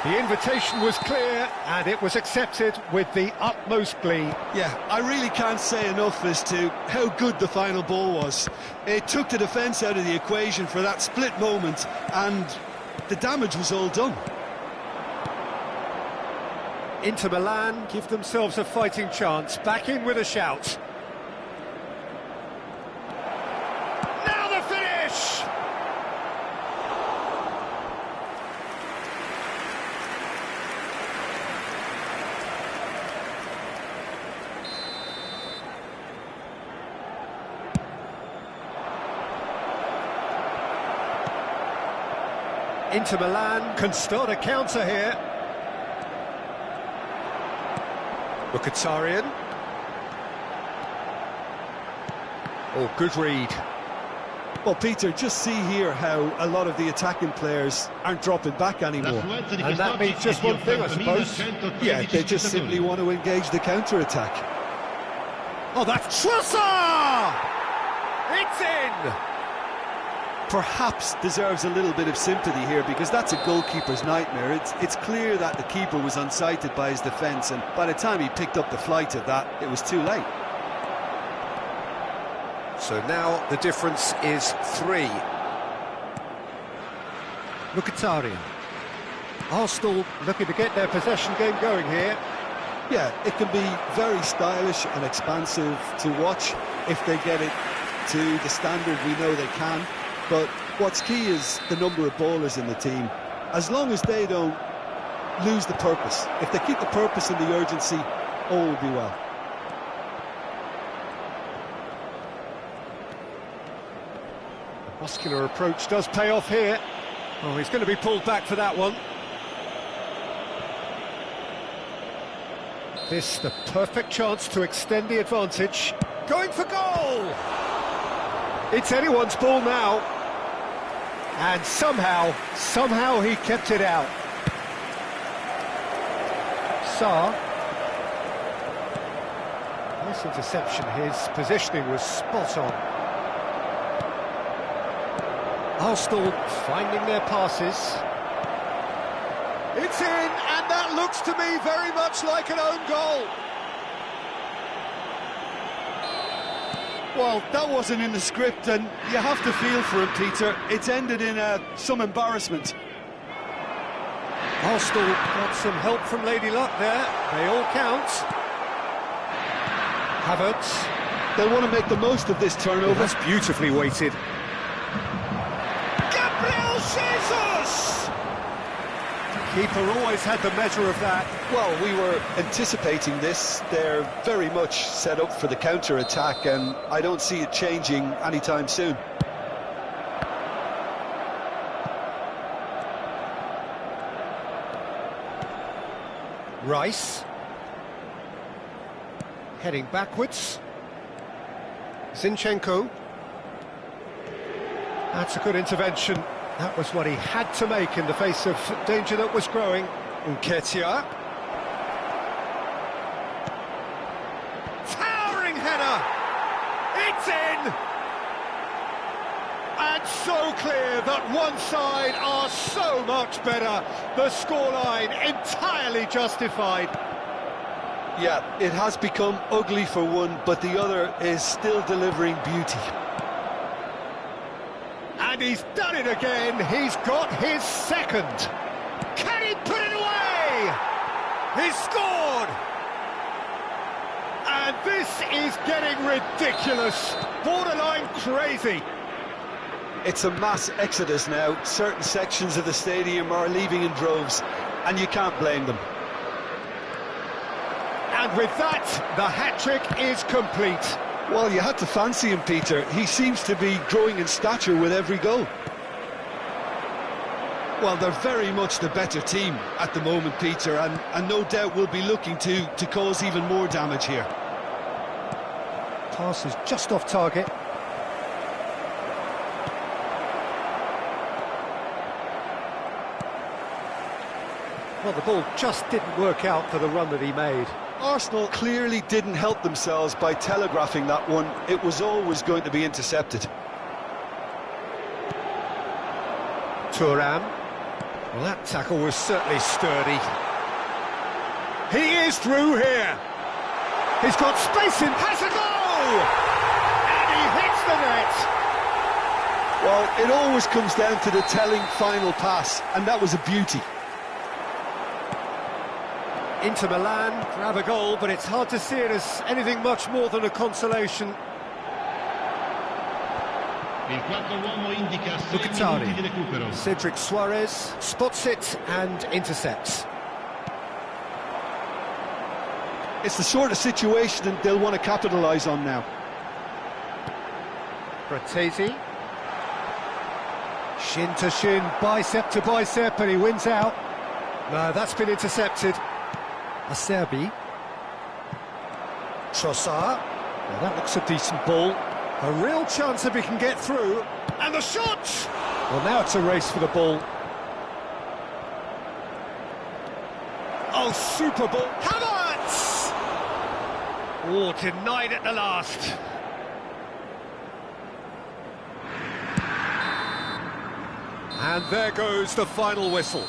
The invitation was clear, and it was accepted with the utmost glee. Yeah, I really can't say enough as to how good the final ball was. It took the defence out of the equation for that split moment, and the damage was all done. Inter Milan give themselves a fighting chance, back in with a shout. Now the finish! Inter Milan can start a counter here. Mkhitaryan. Oh, good read. Well, Peter, just see here how a lot of the attacking players aren't dropping back anymore. And that means just one thing, I suppose. Yeah, they just simply want to engage the counter-attack. Oh, that's Trossard! It's in! Perhaps deserves a little bit of sympathy here, because that's a goalkeeper's nightmare. It's clear that the keeper was unsighted by his defence, and by the time he picked up the flight of that, it was too late. So now the difference is 3. Mkhitaryan. Arsenal looking to get their possession game going here. Yeah, it can be very stylish and expansive to watch if they get it to the standard we know they can. But what's key is the number of ballers in the team. As long as they don't lose the purpose, if they keep the purpose and the urgency, all will be well. The muscular approach does pay off here. Oh, he's going to be pulled back for that one. This the perfect chance to extend the advantage. Going for goal! It's anyone's ball now. And somehow he kept it out. Sarr. Nice interception, his positioning was spot on. Arsenal finding their passes. It's in, and that looks to me very much like an own goal. Well, that wasn't in the script, and you have to feel for him, Peter. It's ended in some embarrassment. Arsenal got some help from Lady Luck there. They all count. Havertz. They want to make the most of this turnover. That's beautifully weighted. Gabriel Jesus! Keeper always had the measure of that. Well, we were anticipating this. They're very much set up for the counter-attack, and I don't see it changing anytime soon. Rice. Heading backwards. Zinchenko. That's a good intervention. That was what he had to make in the face of danger that was growing. Nketiah. Towering header! It's in! And so clear that one side are so much better. The scoreline entirely justified. Yeah, it has become ugly for one, but the other is still delivering beauty. And he's done it again. He's got his second. Can he put it away? He's scored. And this is getting ridiculous. Borderline crazy. It's a mass exodus now. Certain sections of the stadium are leaving in droves, and you can't blame them. And with that, the hat-trick is complete. Well, you had to fancy him, Peter. He seems to be growing in stature with every goal. Well, they're very much the better team at the moment, Peter, and no doubt will be looking to cause even more damage here. Pass is just off target. Well, the ball just didn't work out for the run that he made. Arsenal clearly didn't help themselves by telegraphing that one. It was always going to be intercepted. Thuram. Well, that tackle was certainly sturdy. He is through here. He's got space in, has a goal! And he hits the net! Well, it always comes down to the telling final pass, and that was a beauty. Inter Milan grab a goal, but it's hard to see it as anything much more than a consolation. Il quarto uomo indica 6 Ducanh. minuti di recupero. Cedric Suarez spots it and intercepts. It's the sort of situation that they'll want to capitalise on now. Fratesi. Shin to shin, bicep to bicep, and he wins out. No, that's been intercepted. Acerbi. Trossard. Well, that looks a decent ball. A real chance if he can get through. And the shot! Well, now it's a race for the ball. Oh, super ball. Havertz! Oh, denied at the last. And there goes the final whistle.